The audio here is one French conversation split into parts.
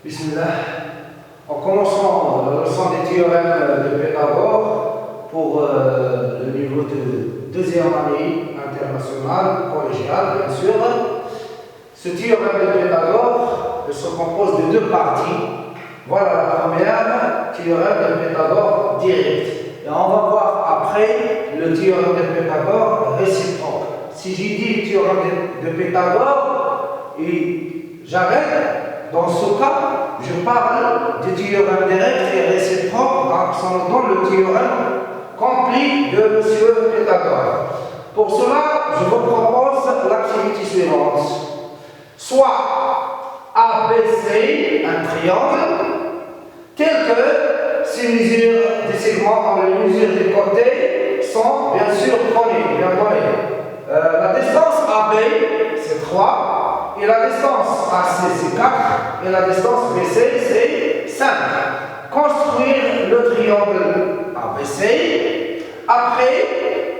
Bismillah. En commençant le leçon des théorèmes de Pythagore pour le niveau de deuxième année internationale, collégiale bien sûr. Ce théorème de Pythagore se compose de deux parties. Voilà la première, théorème de Pythagore direct. Et on va voir après le théorème de Pythagore réciproque. Si j'ai dit théorème de Pythagore et j'arrête, dans ce cas, je parle du théorème direct et réciproque, donc ça nous donne le théorème complet de M. Pythagore. Pour cela, je vous propose l'activité suivante. Soit ABC, un triangle, tel que ces mesures des segments, les mesures des côtés sont bien sûr connues, bien connues. La distance AB, c'est 3, et la distance AC, c'est 4, et la distance BC, c'est 5. Construire le triangle ABC. Après,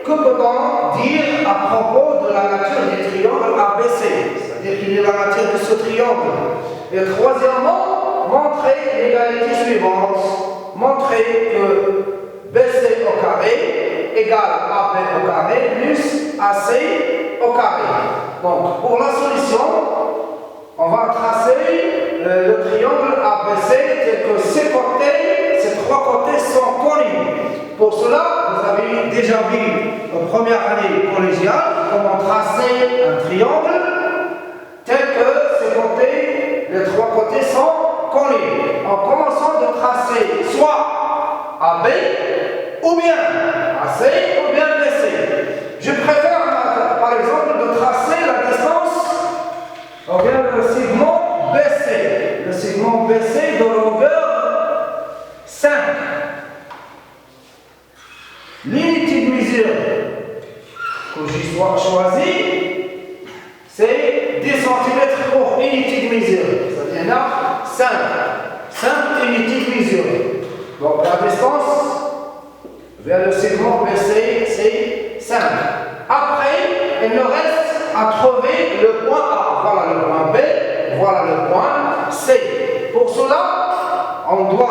que peut-on dire à propos de la nature du triangle ABC? C'est-à-dire quelle est la nature de ce triangle. Et troisièmement, montrer l'égalité suivante. Montrer que BC au carré égale AB au carré plus AC au carré. Donc, pour la solution, on va tracer le triangle ABC tel que ces trois côtés sont connus. Pour cela, vous avez déjà vu en première année collégiale comment tracer un triangle tel que ces côtés, les trois côtés sont connus. En commençant de tracer soit AB ou bien AC ou bien BC. Je préfère par exemple de tracer la distance ou bien le segment BC. Le segment BC de longueur 5. L'unité de mesure que j'ai choisie, c'est 10 cm pour unité de mesure. C'est-à-dire là, 5. 5 unités de mesure. Donc la distance vers le segment BC, c'est 5. Après, il nous reste à trouver le point A. Voilà le point B, voilà le point C. Pour cela, on doit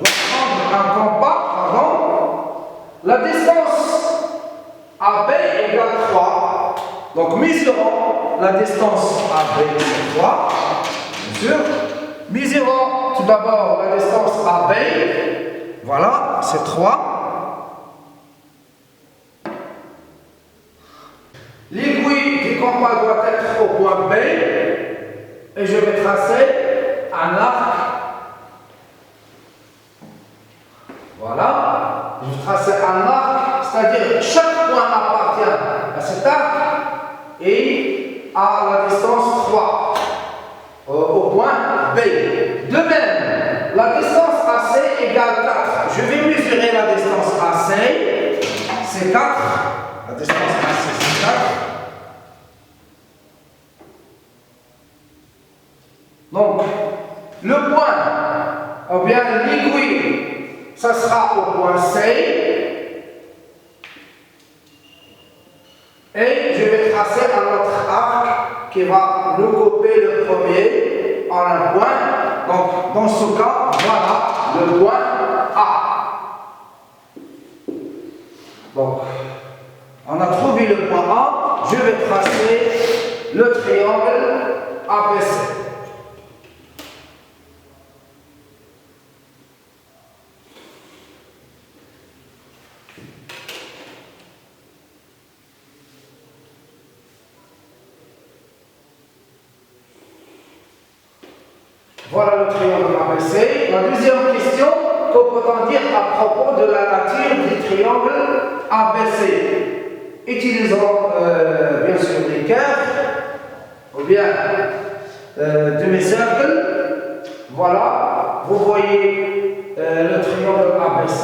prendre un compas. La distance AB égale 3. Donc, mesurons la distance AB, c'est 3. Bien sûr. Mesurons tout d'abord la distance AB. Voilà, c'est 3. L'aiguille du compas doit être au point B. Et je vais tracer un arc. Voilà. Je vais tracer un arc, c'est-à-dire chaque point appartient à cet arc et à la distance 3 au point B. De même, la distance AC égale 4. Je vais mesurer la distance AC, c'est 4. La distance AC, c'est 4. Donc, le point, ou bien l'aiguille, ça sera au point C. Et je vais tracer un autre arc qui va nous couper le premier en un point. Donc, dans ce cas, voilà le point A. Donc, on a trouvé le point A. Je vais tracer le triangle ABC. Voilà le triangle ABC. La deuxième question, que peut-on dire à propos de la nature du triangle ABC? Utilisons bien sûr des curves ou bien demi-cercles. Voilà, vous voyez le triangle ABC.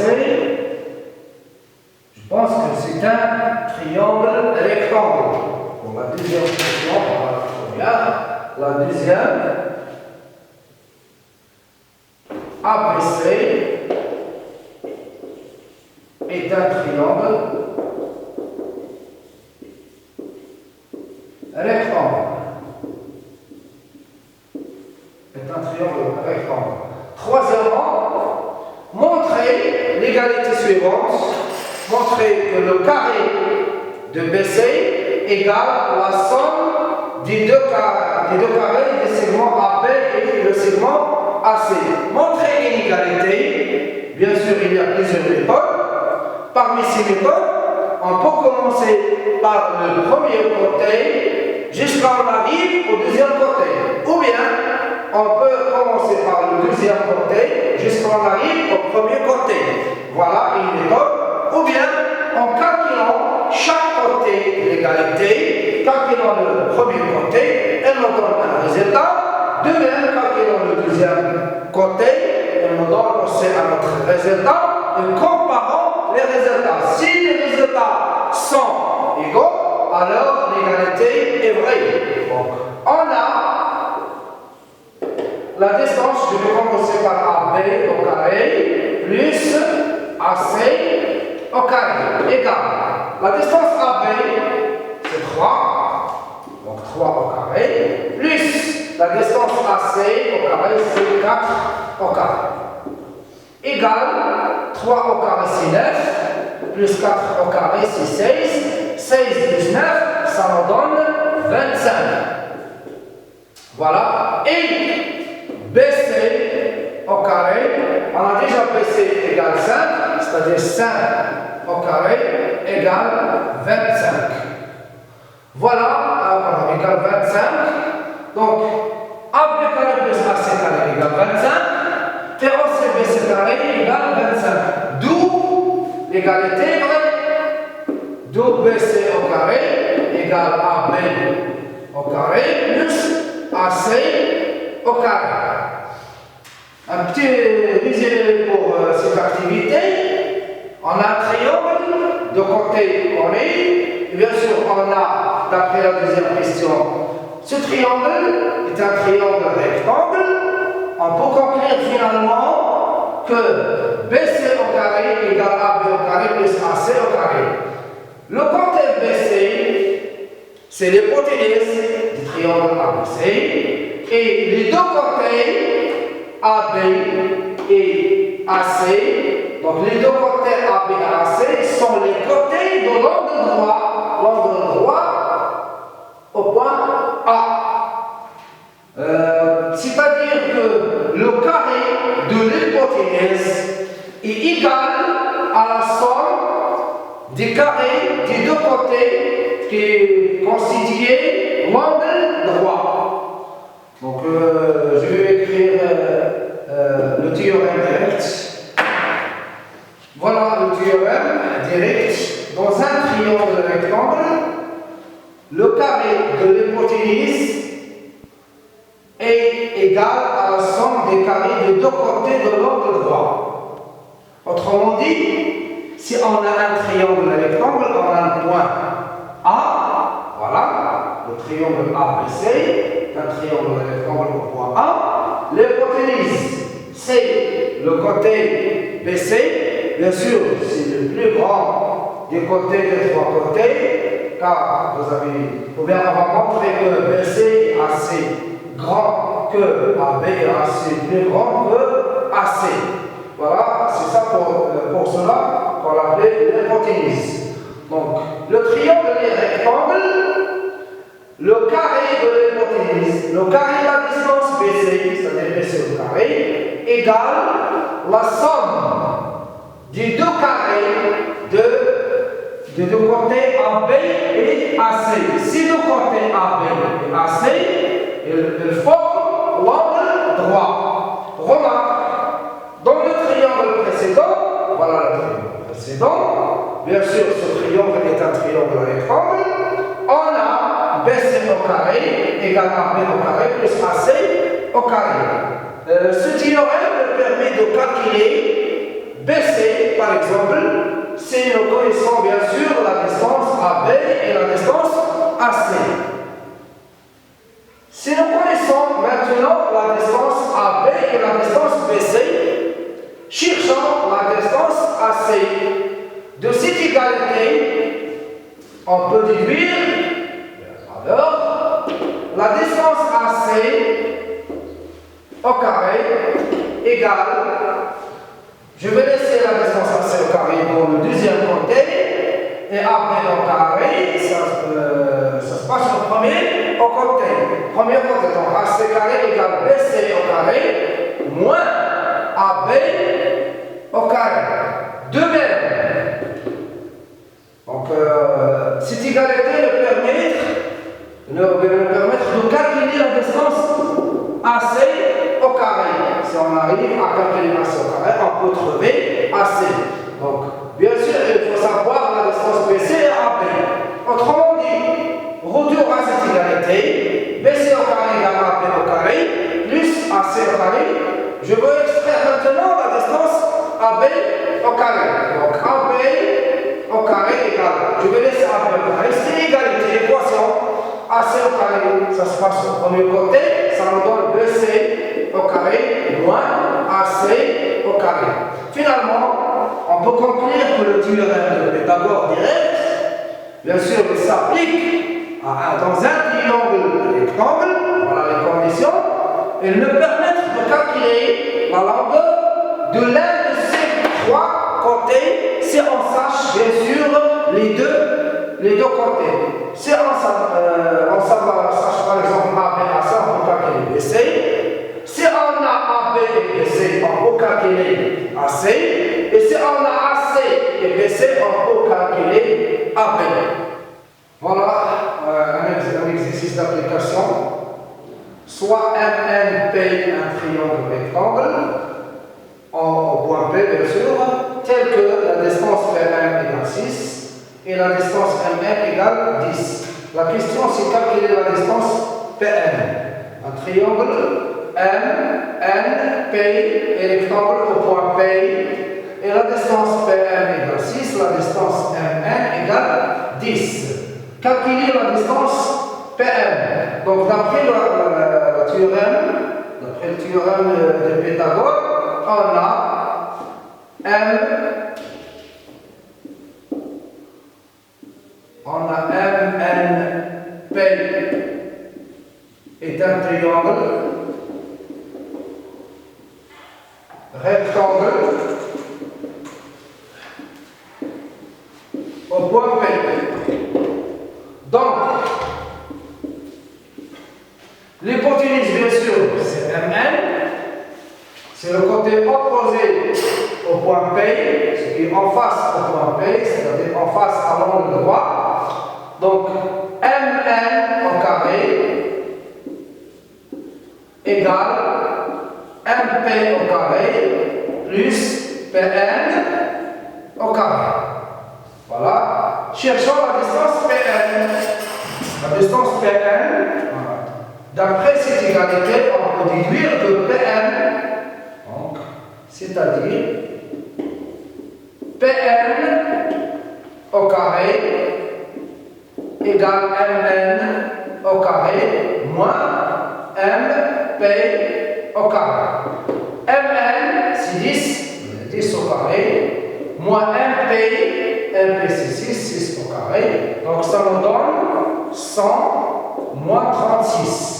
Je pense que c'est un triangle rectangle. Pour la deuxième question, on va la première. La deuxième. ABC est un triangle rectangle. rectangle. Troisièmement, montrer l'égalité suivante. Montrer que le carré de BC égale la somme des deux carrés des segments AB et le segment AC. Montrer l'inégalité, bien sûr il y a plusieurs méthodes. Parmi ces méthodes, on peut commencer par le premier côté jusqu'à on arrive au deuxième côté. Ou bien, on peut commencer par le deuxième côté jusqu'à on arrive au premier côté. Voilà une méthode. Ou bien, en calculant chaque côté de l'égalité, calculant le premier côté, elle nous donne un résultat. De même, calculant le deuxième côté, elle nous donne aussi un autre résultat. Et comparant les résultats. Si les résultats sont égaux, alors l'égalité est vraie. Donc, on a la distance, je vais commencer par AB au carré, plus AC au carré, égale. La distance AB, c'est 3, donc 3 au carré, plus la distance AC au carré, c'est 4 au carré. Égale 3 au carré, c'est 9, plus 4 au carré, c'est 16, 16 plus 9, ça nous donne 25. Voilà, et BC au carré, on a déjà BC égale 5, c'est-à-dire 5 au carré égale 25. Voilà, égale 25, donc AB carré plus AC carré égale 25, BC carré égale 25. D'où l'égalité vraie. D'où BC au carré égale AB au carré plus AC au carré. Un petit résumé pour cette activité. On a un triangle, de côté on est, et bien sûr on a, d'après la deuxième question, ce triangle est un triangle rectangle. On peut conclure finalement que BC au carré égale AB au carré plus AC au carré. Le côté BC, c'est l'hypoténuse du triangle ABC, et les deux côtés AB et AC, donc les deux côtés AB et AC sont les côtés de l'angle droit au point A. C'est-à-dire que le carré de l'hypoténuse est égal à la somme des carrés des deux côtés qui constituent l'angle droit. Donc je vais écrire le théorème direct. Voilà le théorème direct. Dans un triangle rectangle, le carré de l'hypoténuse est égal à la somme des carrés des deux côtés de l'angle droit. Autrement dit, si on a un triangle rectangle, on a un point A, voilà, le triangle ABC, un triangle rectangle au point A. L'hypoténuse, c'est le côté BC, bien sûr, c'est le plus grand des côtés des trois côtés, car on va montrer que BC est assez grand que AB et AC plus grand que AC. Voilà, c'est ça pour cela qu'on l'appelait l'hypoténuse. Donc, le triangle est rectangle, le carré de l'hypoténuse, le carré de la distance BC, c'est-à-dire BC au carré, égale la somme des deux carrés des deux côtés AB et AC. Si deux côtés AB et AC, ils forment l'angle droit. Remarque, dans le triangle précédent, voilà le triangle précédent, bien sûr ce triangle est un triangle rectangle, on a BC au carré égale AB au carré plus AC au carré. Ce théorème permet de calculer BC par exemple, si nous connaissons bien sûr la distance AB et la distance AC. Si nous connaissons maintenant la distance AB et la distance BC, cherchons la distance AC. De cette égalité, on peut déduire, alors, la distance AC au au carré égale, je vais laisser la distance AC au carré pour le deuxième côté, et AB au carré, ça se passe au premier côté. Premier côté, donc AC carré égale BC au carré, moins AB au carré. De même. Donc, cette égalité nous permet de calculer la distance AC au carré. Si on arrive à calculer AC au carré, on peut trouver AC. Donc, bien sûr, il faut savoir la distance BC et AB. Autrement dit, retour à cette égalité, BC au carré égale AB au carré, plus AC au carré. Je veux extraire maintenant la distance AB au carré. Donc, AB au carré égale, je vais laisser AB au carré, c'est l'égalité, l'équation. AC au carré, ça se passe au premier côté, ça nous donne BC au carré moins AC au carré. Finalement, on peut conclure que le théorème de Pythagore direct, bien sûr, il s'applique dans un triangle rectangle, voilà les conditions, et nous permettent de calculer la longueur de l'un de ces trois côtés, si on sache bien sûr les deux côtés. Si on sache par exemple AB et AC, on peut calculer BC. Si on a AB et BC, on peut calculer AC. Et si on a AC et BC, on peut calculer AB. Voilà un exercice d'application. Soit MN paye un triangle rectangle, au point P bien sûr, tel que la distance PM égale 6 et la distance MM égale 10. La question c'est calculer la distance PM. Un triangle M, N, P et rectangle au point P. Et la distance PM égale 6, la distance MN égale 10. Calculer la distance PM. Donc d'après le théorème de Pythagore, on a MNP est un triangle rectangle au point P. Donc, l'hypoténuse, bien sûr, c'est MN. C'est le côté opposé au point P, ce qui est en face au point P, c'est-à-dire en face à l'angle droit. Donc, MN au carré égale MP au carré plus PN au carré. Voilà. Cherchons la distance PN. La distance PN, d'après cette égalité, on peut déduire que PN, c'est-à-dire PN au carré égale MN au carré moins MP au carré. MN c'est 10 au carré, moins MP c'est 6 au carré. Donc ça nous donne 100 moins 36.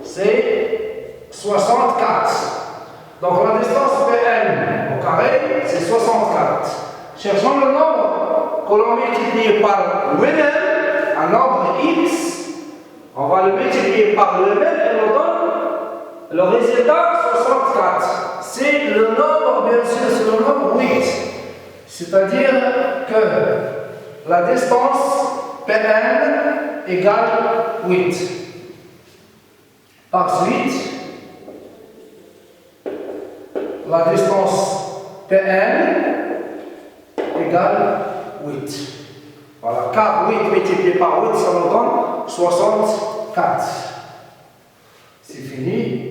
C'est 64. Donc la distance PN au carré, c'est 64. Cherchons le nombre que l'on multiplie par lui-même, un nombre X. On va le multiplier par lui-même et on donne le résultat 64. C'est le nombre, bien sûr, c'est le nombre 8. C'est-à-dire que la distance PN égale 8. Par suite, la distance PN égale 8. Voilà, car 8 multiplié par 8, ça nous donne 64. C'est fini.